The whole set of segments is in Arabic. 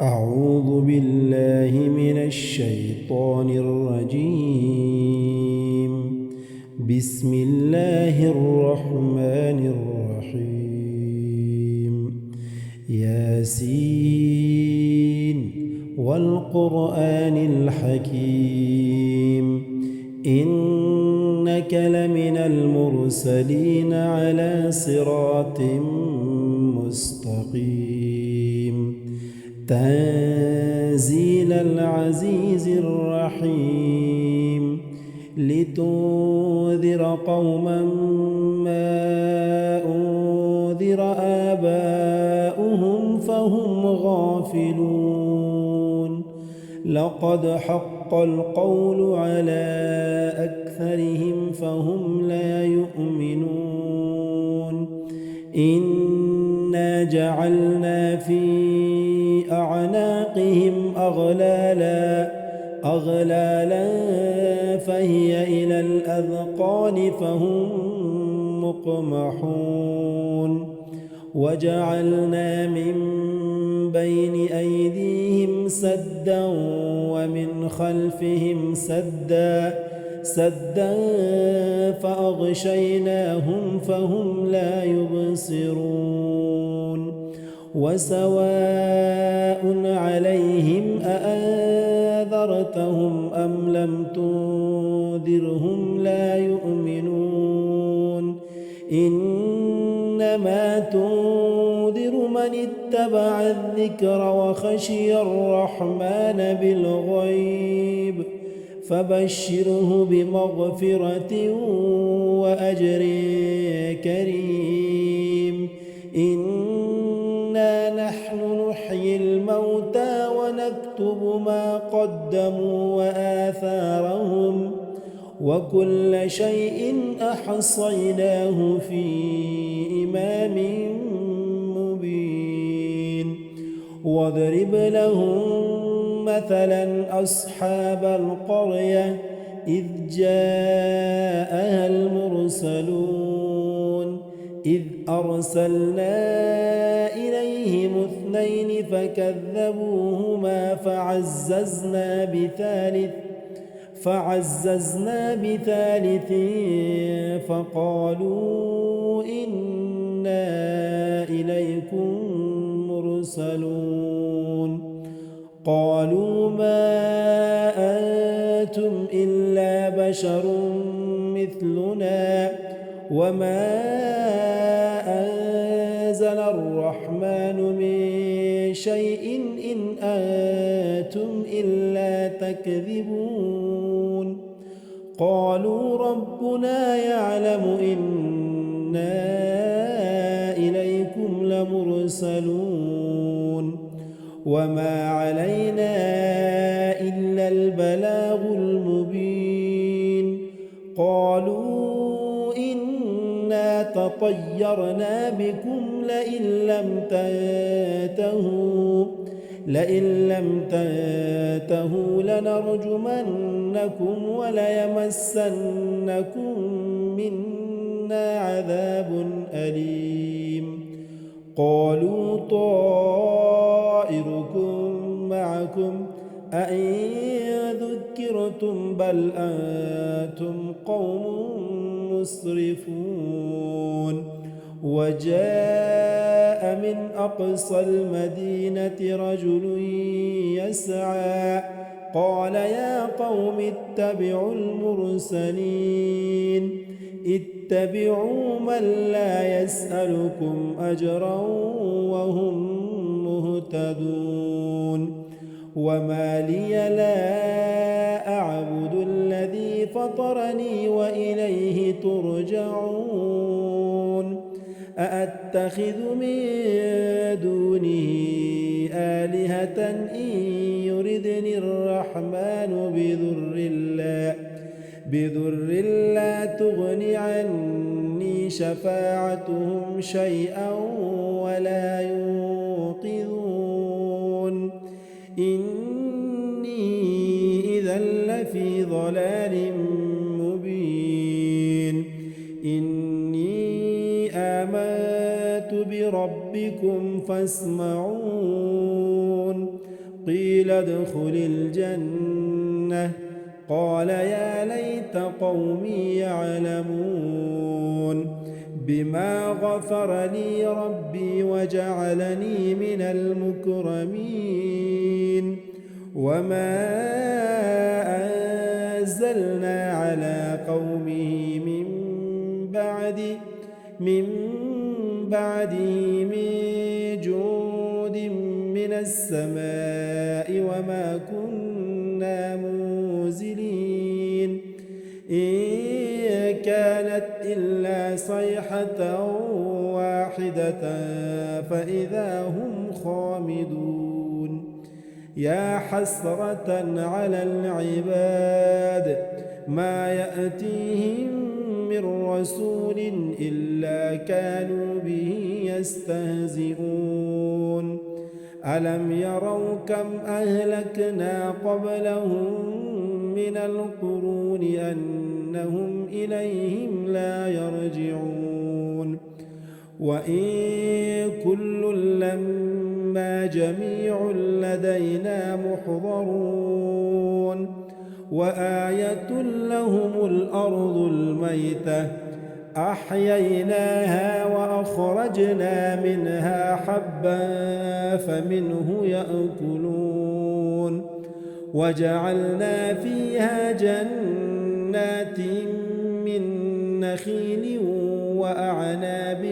أعوذ بالله من الشيطان الرجيم. بسم الله الرحمن الرحيم. ياسين والقرآن الحكيم، إنك لمن المرسلين على صراط مستقيم. تنزيل العزيز الرحيم، لتنذر قوما ما أنذر آباؤهم فهم غافلون. لقد حق القول على أكثرهم فهم لا يؤمنون. إنا جعلنا في أعناقهم أغلالا فهي إلى الأذقان فهم مقمحون. وجعلنا من بين أيديهم سدا ومن خلفهم سدا فأغشيناهم فهم لا يبصرون. وسواء عليهم أأنذرتهم أم لم تنذرهم لا يؤمنون. إنما تنذر من اتبع الذكر وخشي الرحمن بالغيب، فبشره بمغفرة وأجر كريم. إنا نحن نحيي الموتى ونكتب ما قدموا وآثارهم، وكل شيء أحصيناه في إمام مبين. واضرب لهم مثلا أصحاب القرية إذ جاءها المرسلون، إذ أرسلنا إليهم اثنين فكذبوهما فعززنا بثالث فقالوا إنا إليكم مرسلون. قالوا ما أنتم إلا بشر مثلنا وما أنزل الرحمن من شيء إن أنتم إلا تكذبون. قالوا ربنا يعلم إنا إليكم لمرسلون، وما علينا إلا البلاغ المبين. قالوا إنا تطيرنا بكم لئن لم تنتهوا لنرجمنكم وليمسنكم منا عذاب أليم. قالوا طائركم معكم أئن ذكرتم بل أنتم قوم مسرفون. وجاء من أقصى المدينة رجل يسعى قال يا قوم اتبعوا المرسلين، اتبعوا من لا يسألكم أجرا وهم مهتدون. وما لي لا أعبد الذي فطرني وإليه ترجعون. أأتخذ من دونه آلهة إن يردني الرحمن بضر لا تغن عني شفاعتهم شيئا ولا ينقذون. إني إذا لفي ضلال مبين. إني آمنت بربكم فاسمعون. قيل ادخل الجنة قال يا ليت قومي يعلمون بما غفر لي ربي وجعلني من المكرمين وما أنزلنا على قومه من بعده من جود من السماء وما كنا منزلين إن كانت إلا صيحة واحدة فإذا هم خامدون يا حسرة على العباد ما يأتيهم من رسول إلا كانوا به يستهزئون ألم يروا كم أهلكنا قبلهم من القرون أنهم إليهم لا يرجعون وإن كل لما جميع لدينا محضرون وآية لهم الأرض الميتة أحييناها وأخرجنا منها حبا فمنه يأكلون وجعلنا فيها جنات من نخيل وأعناب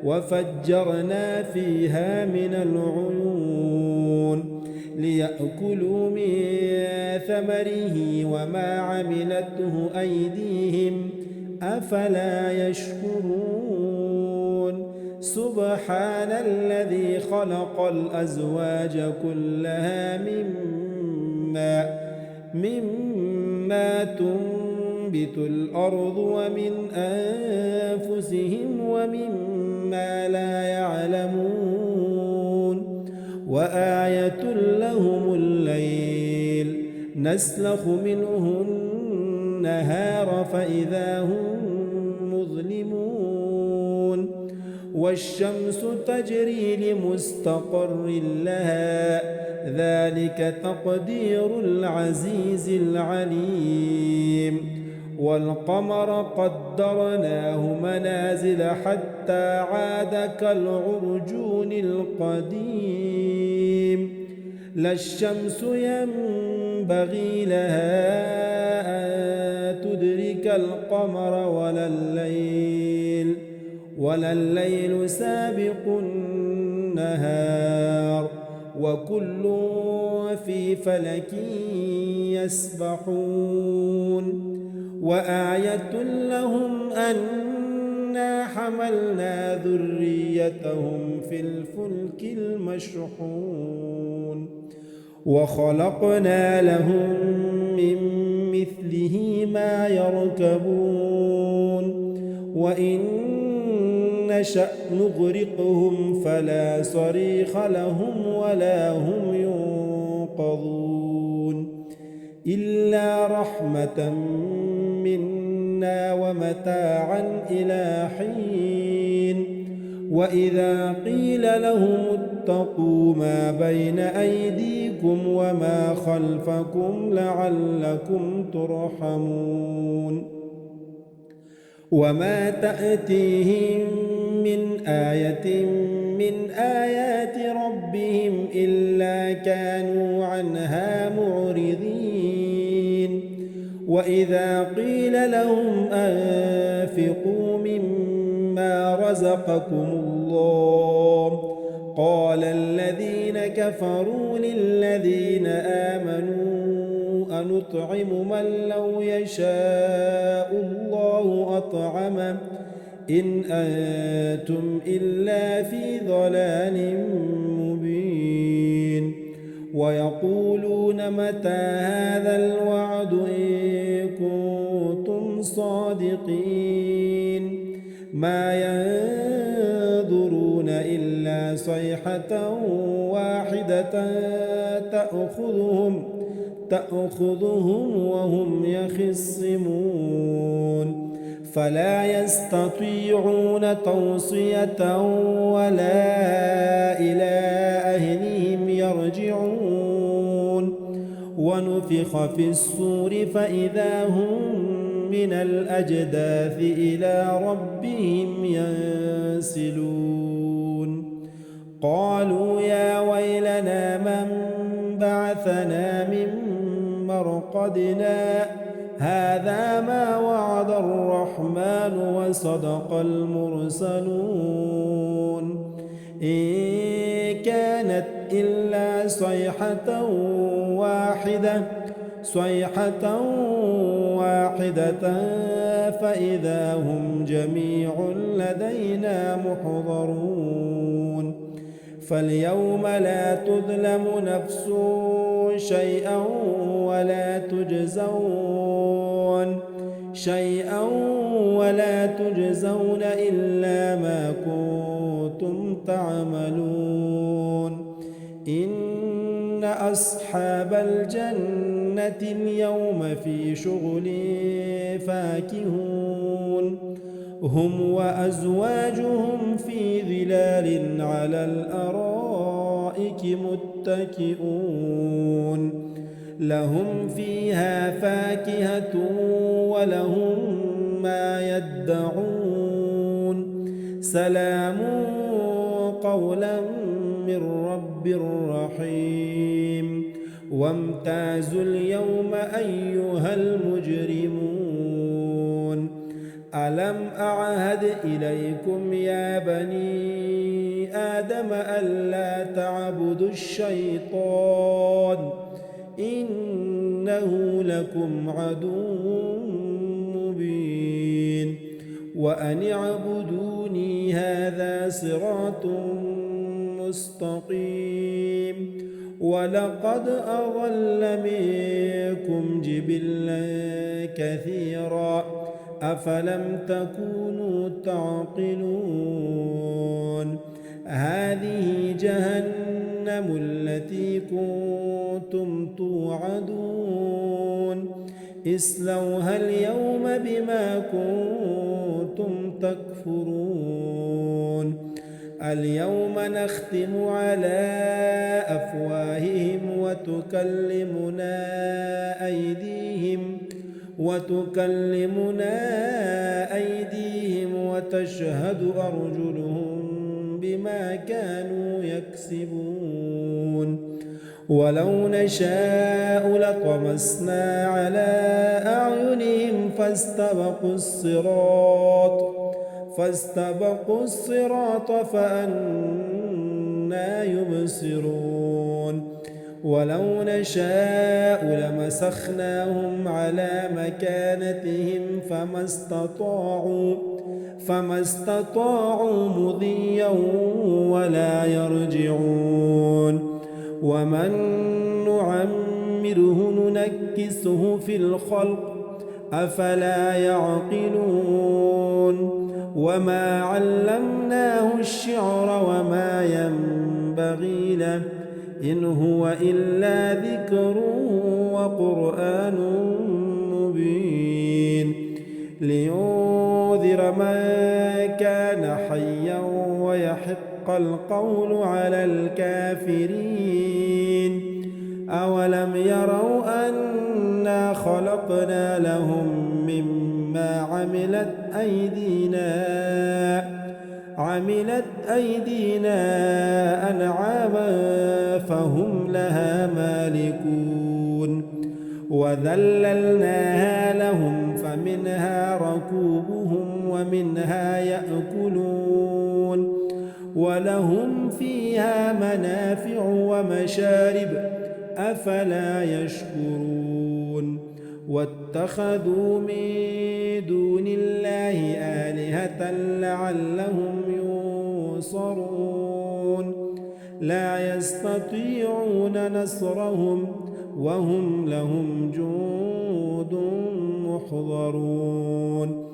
وفجرنا فيها من العيون ليأكلوا من ثمره وما عملته أيديهم أفلا يشكرون سبحان الذي خلق الأزواج كلها مما تنبت الأرض ومن أنفسهم ومما لا يعلمون وآية لهم الليل نسلخ منه النهار فإذا هم مظلمون والشمس تجري لمستقر لها ذلك تقدير العزيز العليم والقمر قدرناه منازل حتى عاد كالعرجون القديم لا الشمس ينبغي لها أن تدرك القمر ولا الليل سابق النهار وكل في فلك يسبحون وآية لهم أنا حملنا ذريتهم في الفلك المشحون وخلقنا لهم من مثله ما يركبون وإن نشأ نغرقهم فلا صريخ لهم ولا هم ينقذون إلا رحمة منا ومتاعا إلى حين وإذا قيل لهم اتقوا ما بين أيديكم وما خلفكم لعلكم ترحمون وما تأتيهم من آية من آيات ربهم إلا كانوا عنها معرضين وإذا قيل لهم أنفقوا مما رزقكم الله قال الذين كفروا للذين آمنوا أنطعم من لو يشاء الله أطعمه إن أنتم إلا في ضلال مبين ويقولون متى هذا الوعد إن كنتم صادقين ما ينظرون إلا صيحة واحدة تأخذهم وهم يخصمون فلا يستطيعون توصية ولا إلى ونفخ في الصور فإذا هم من الأجداث إلى ربهم ينسلون قالوا يا ويلنا من بعثنا من مرقدنا هذا ما وعد الرحمن وصدق المرسلون إن كانت إلا صيحة واحدة فإذا هم جميع لدينا محضرون فاليوم لا تظلم نفس شيئا ولا تجزون إلا ما كنتم تعملون إن أصحاب الجنة اليوم في شغل فاكهون هم وأزواجهم في ظلال على الأرائك متكئون لهم فيها فاكهة ولهم ما يدعون سلام قولا من رب رحيم وامتازوا اليوم أيها المجرمون ألم أعهد إليكم يا بني آدم ألا تعبدوا الشيطان إنه لكم عدو مبين وأن اعبدوني هذا صراط مستقيم ولقد أضل منكم جبلا كثيرا أفلم تكونوا تعقلون هذه جهنم التي كنتم توعدون اصلوها اليوم بما كنتم تكفرون اليوم نختم على أفواههم وتكلمنا أيديهم وتشهد أرجلهم بما كانوا يكسبون ولو نشاء لطمسنا على أعينهم فاستبقوا الصراط فأنى يبصرون ولو نشاء لمسخناهم على مكانتهم فما استطاعوا مضيا ولا يرجعون ومن نعمره ننكسه في الخلق أفلا يعقلون وما علمناه الشعر وما ينبغي له إن هو إلا ذكر وقرآن مبين لينذر من كان حيا ويحق القول على الكافرين أولم يروا أنا خلقنا لهم مما عملت أيدينا أنعاما فهم لها مالكون وذللناها لهم فمنها ركوبهم ومنها يأكلون ولهم فيها منافع ومشارب أفلا يشكرون واتخذوا من دون الله آلهة لعلهم ينصرون لا يستطيعون نصرهم وهم لهم جند محضرون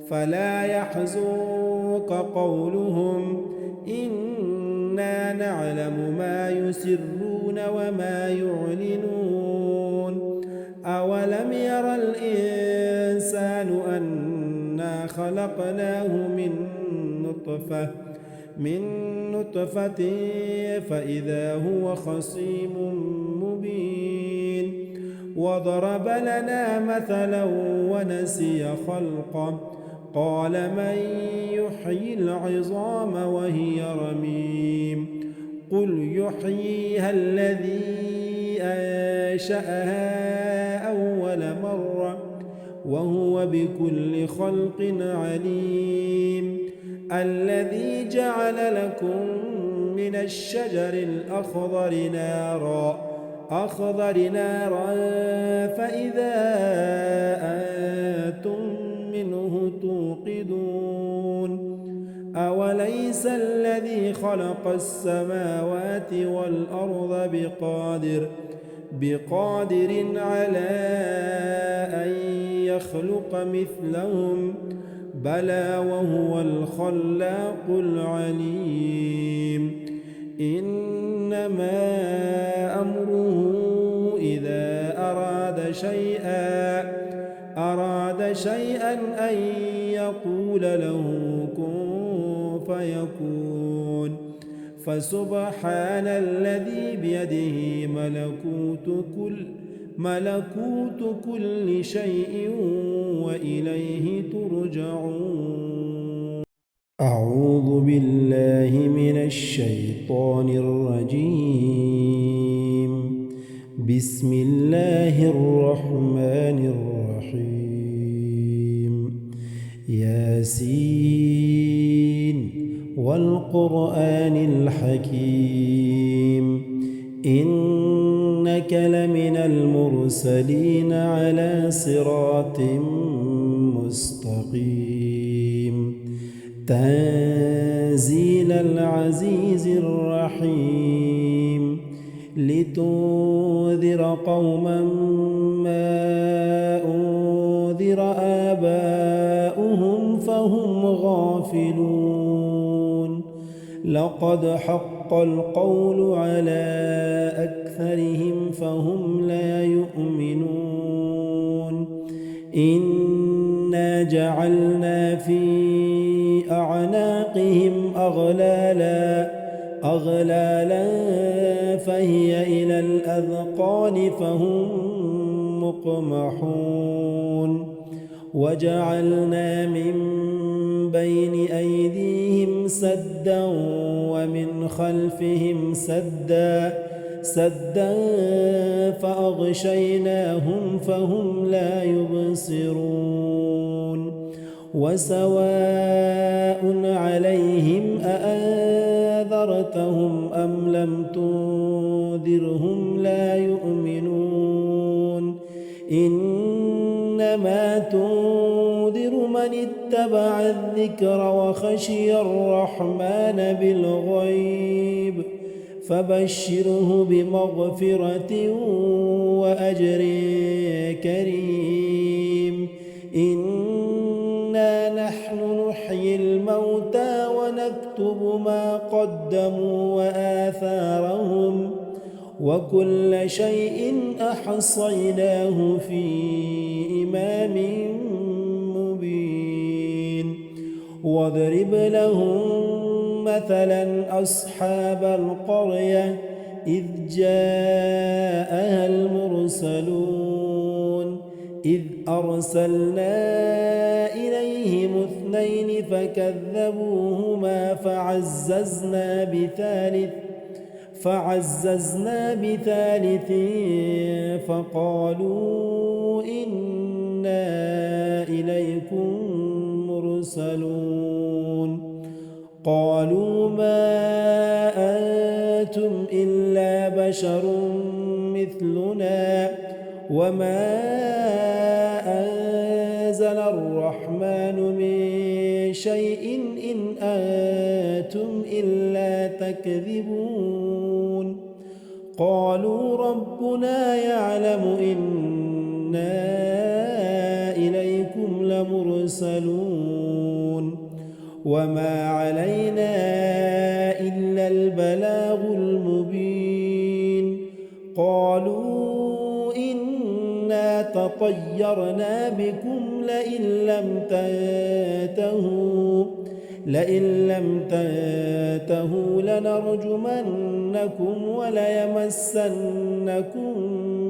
فلا يحزنك قولهم إنا نعلم ما يسرون وما يعلنون أولم ير الإنسان أنا خلقناه من نطفة فإذا هو خصيم مبين وضرب لنا مثلا ونسي خلقه قال من يحيي العظام وهي رميم قل يحييها الذي أنشأها أول مرة وهو بكل خلق عليم الذي جعل لكم من الشجر الأخضر نارا فإذا أنتم منه توقدون أوليس الذي خلق السماوات والأرض بقادر على أن يخلق مثلهم بلى وهو الخلاق العليم إنما أمره إذا أراد شيئا أن يقول له كن فيكون فسبحان الذي بيده ملكوت كل شيء وإليه ترجعون أعوذ بالله من الشيطان الرجيم بسم الله الرحمن الرحيم ياسين والقرآن الحكيم إنك لمن المرسلين على صراط مستقيم تنزيل العزيز الرحيم لتنذر قوما ما أنذر آباؤهم فهم غافلون لقد حق القول على أكثرهم فهم لا يؤمنون إنا جعلنا في أعناقهم أغلالا فهي إلى الأذقان فهم مقمحون وجعلنا من بين أيديهم سدا ومن خلفهم سدا فأغشيناهم فهم لا يبصرون وسواء عليهم أأنذرتهم أم لم تنذرهم لا يؤمنون إنما تنذر من اتبع الذكر وخشي الرحمن بالغيب فبشره بمغفرة وأجر كريم إنا نحن نحيي الموتى ونكتب ما قدموا وآثارهم وكل شيء أحصيناه في إمام مبين واضرب لهم مثلا أصحاب القرية إذ جاءها المرسلون إذ أرسلنا إليهم 2 فكذبوهما فعززنا بثالث فقالوا إنا إليكم مرسلون قالوا ما أنتم إلا بشر مثلنا وما أنزل الرحمن من شيء إن أنتم إلا تكذبون قالوا ربنا يعلم إنا إليكم لمرسلون وما علينا إلا البلاغ المبين قالوا إنا تطيرنا بكم لئن لم تنتهوا لنرجمنكم لنبلونكم وليمسنكم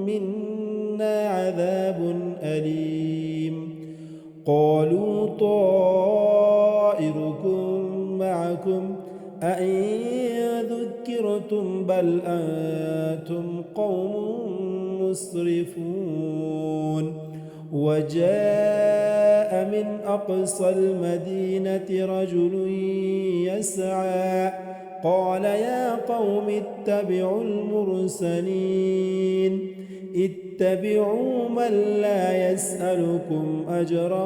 منا عذاب أليم قالوا طائركم معكم أئن ذكرتم بل أنتم قوم مسرفون وجاء من أقصى المدينة رجل يسعى قال يا قوم اتبعوا المرسلين اتبعوا من لا يسألكم أجرا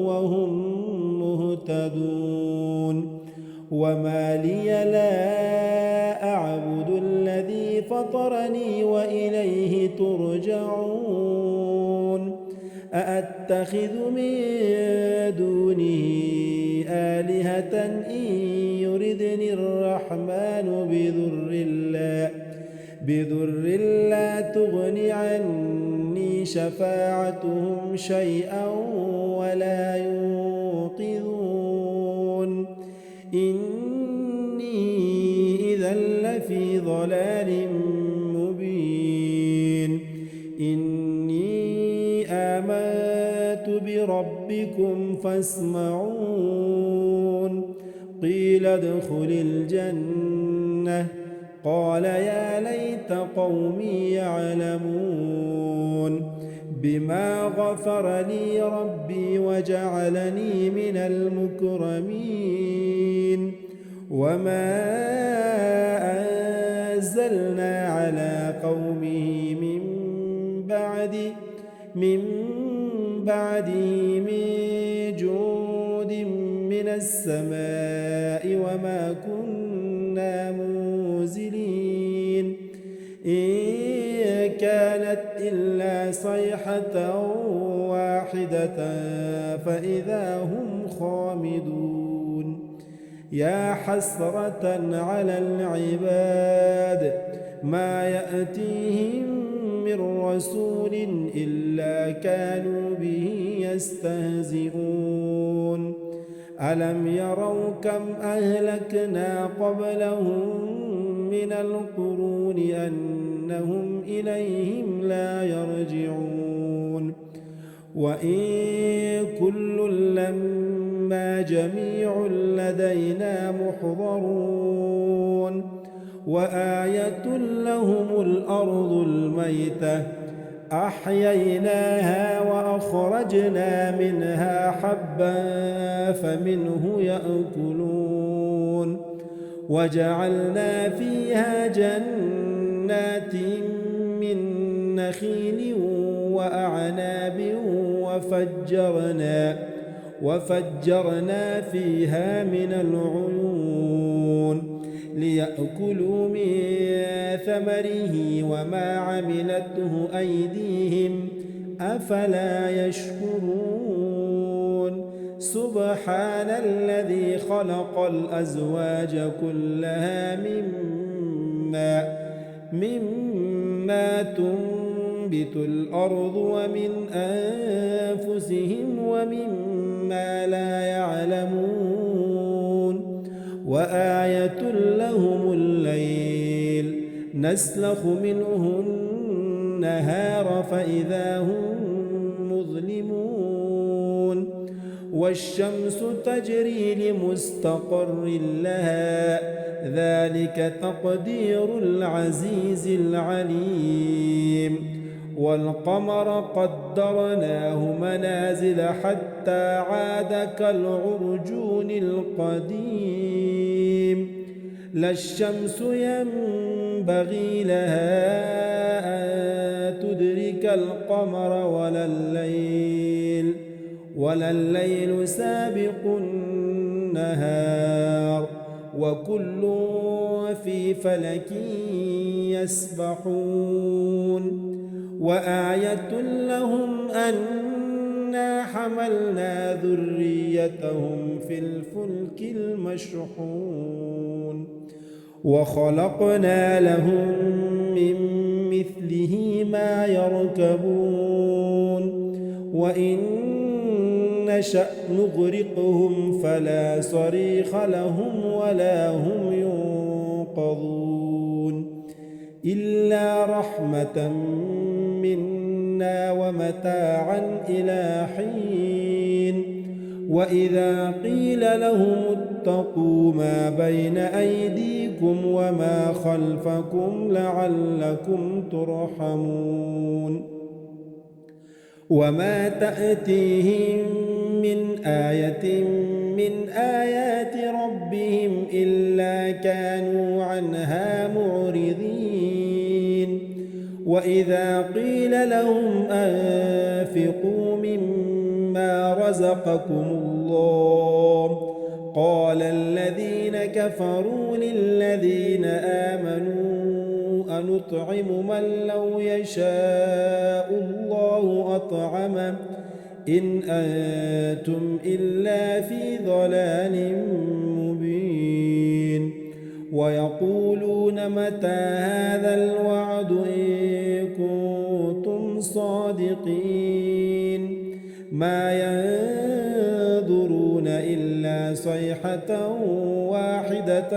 وهم مهتدون وما لي لا أعبد الذي فطرني وإليه ترجعون أأتخذ من دونه آلهة إن يردني الرحمن بذر لا تغن عني شفاعتهم شيئا ولا ينقذون إني إذا لفي ضلال مبين إني آمنت بربكم فاسمعون قيل ادخل الجنة قال يا ليت قومي يعلمون بما غفر لي ربي وجعلني من المكرمين وما أنزلنا على قومه من بعده من جود من السماء وما كنا منزلين إن كانت إلا صيحة واحدة فإذا هم خامدون يا حسرة على العباد ما يأتيهم من رسول إلا كانوا به يستهزئون ألم يروا كم أهلكنا قبلهم من القرون أنهم إليهم لا يرجعون وإن كل لما جميع لدينا محضرون وآية لهم الأرض الميتة أحييناها وأخرجنا منها حبا فمنه يأكلون وجعلنا فيها جنات من نخيل وأعناب وفجرنا فيها من العيون ليأكلوا من ثمره وما عملته أيديهم أفلا يشكرون سبحان الذي خلق الأزواج كلها مما تنبت الأرض ومن أنفسهم ومما لا يعلمون وآية لهم الليل نسلخ منه النهار فإذا هم مظلمون والشمس تجري لمستقر لها ذلك تقدير العزيز العليم والقمر قدرناه منازل حتى عاد كالعرجون القديم لا الشمس ينبغي لها أن تدرك القمر ولا الليل سابق النهار وكل في فلك يسبحون وآية لهم أنا حملنا ذريتهم في الفلك المشحون وخلقنا لهم من مثله ما يركبون وإن نشأ نغرقهم فلا صريخ لهم ولا هم ينقذون إلا رحمة منا ومتاعا إلى حين. وإذا قيل لهم اتقوا ما بين أيديكم وما خلفكم لعلكم ترحمون. وما تأتيهم من آية من آيات ربهم إلا كانوا عنها معرضين. وإذا قيل لهم أنفقوا مما رزقكم الله قال الذين كفروا للذين آمنوا أنطعم من لو يشاء الله أطعمه إن أنتم إلا في ضلال مبين. ويقولون متى هذا الوعد إن كنتم صادقين ما ينظرون إلا صيحة واحدة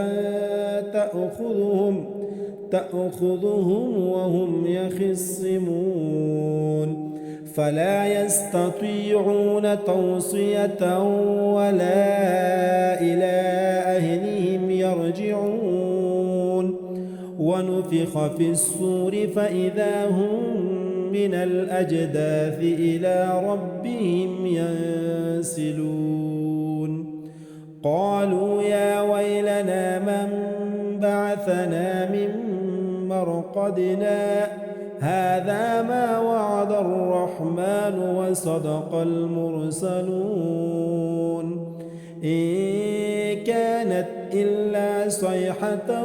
تأخذهم وهم يخصمون فلا يستطيعون توصية ولا إلى أهلهم يرجعون. ونفخ في الصور فإذا هم من الأجداث إلى ربهم ينسلون. قالوا يا ويلنا من بعثنا من مرقدنا هذا ما وعد الرحمن وصدق المرسلون إن كانت إلا صيحة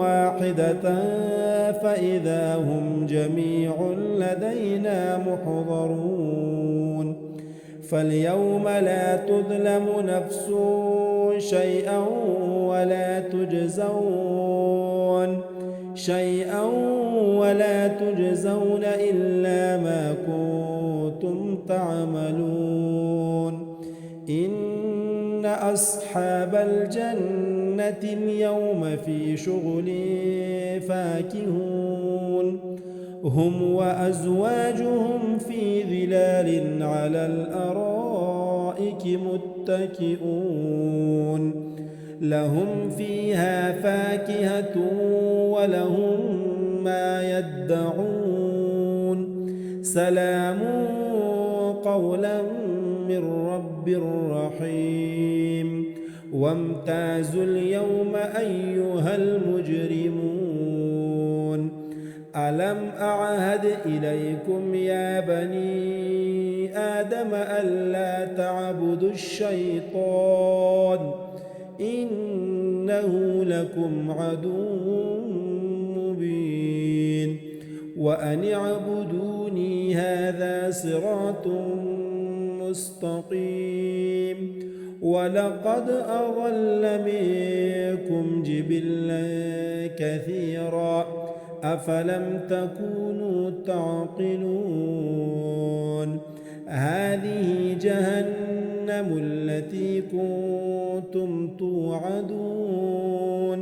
واحدة فإذا هم جميع لدينا محضرون. فاليوم لا تظلم نفس شيئا ولا تجزون إلا ما كنتم تعملون. إن أصحاب الجنة اليوم في شغل فاكهون هم وأزواجهم في ظلال على الأرائك متكئون لهم فيها فاكهة ولهم ما يدعون سلام قولا من رب رحيم. وامتازوا اليوم أيها المجرمون ألم أعهد إليكم يا بني آدم ألا تعبدوا الشيطان إنه لكم عدو مبين. وأن اعبدوني هذا صراط مستقيم. ولقد أضل منكم جبلا كثيرا أفلم تكونوا تعقلون. هذه جهنم التي كنتم توعدون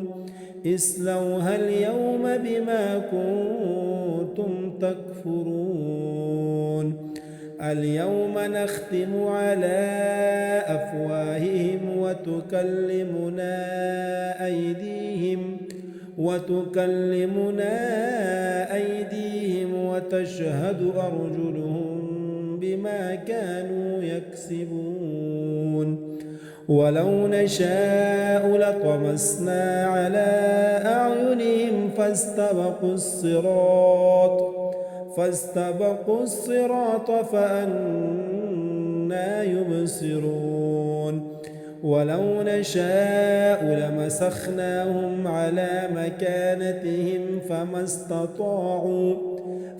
اصلوها اليوم بما كنتم تكفرون. اليوم نختم على أفواههم وتكلمنا أيديهم وتشهد أرجلهم بما كانوا يكسبون. ولو نشاء لطمسنا على أعينهم فاستبقوا الصراط فأنى يبصرون. ولو نشاء لمسخناهم على مكانتهم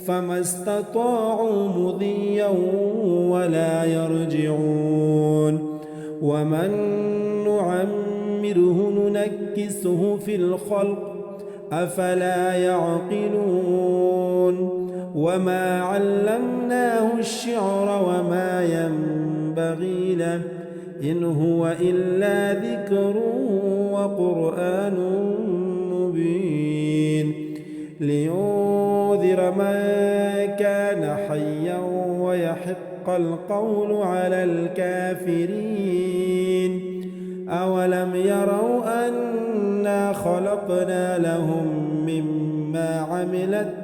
فما استطاعوا مضيا ولا يرجعون. ومن نعمره ننكسه في الخلق أفلا يعقلون. وما علمناه الشعر وما ينبغي له إن هو إلا ذكر وقرآن مبين لينذر من كان حيا ويحق القول على الكافرين أولم يروا أنا خلقنا لهم مما عملت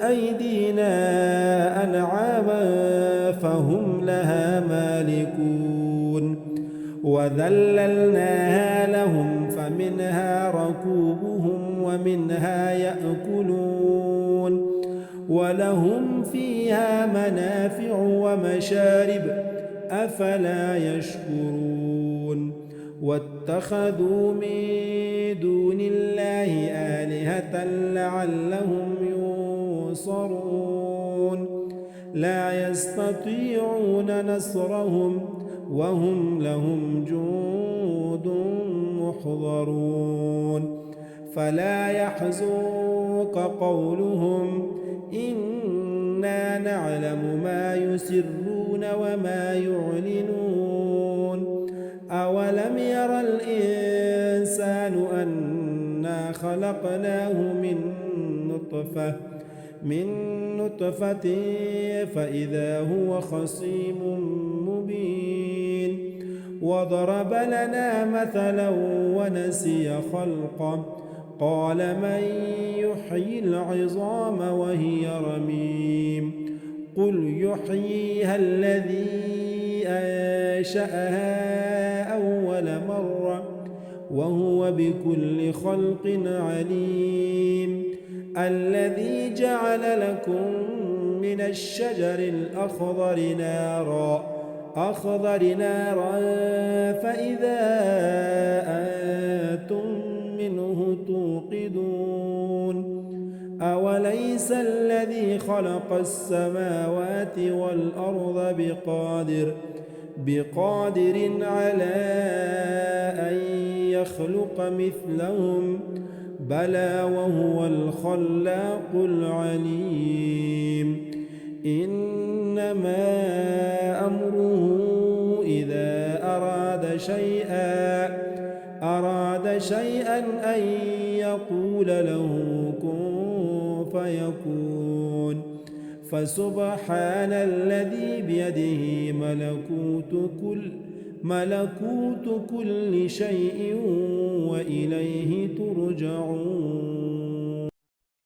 أيدينا أنعاما فهم لها مالكون وذللناها لهم فمنها ركوبهم ومنها يأكلون ولهم فيها منافع ومشارب أفلا يشكرون واتخذوا من دون الله آلهة لعلهم ينصرون لا يستطيعون نصرهم وهم لهم جند محضرون فلا يحزنك قولهم إنا نعلم ما يسرون وما يعلنون أولم ير الإنسان أنا خلقناه من نطفة فإذا هو خصيم مبين وضرب لنا مثلا ونسي خلقه قال من يحيي العظام وهي رميم قل يحييها الذي أنشأها أول مرة وهو بكل خلق عليم الذي جعل لكم من الشجر الأخضر نارا فإذا أنتم منه توقدون أوليس الذي خلق السماوات والأرض بقادر على أن يخلق مثلهم بلى وهو الخلاق العليم إنما أمره إذا أراد شيئا أن يقول له كن فيكون فسبحان الذي بيده ملكوت كل شيء وإليه ترجعون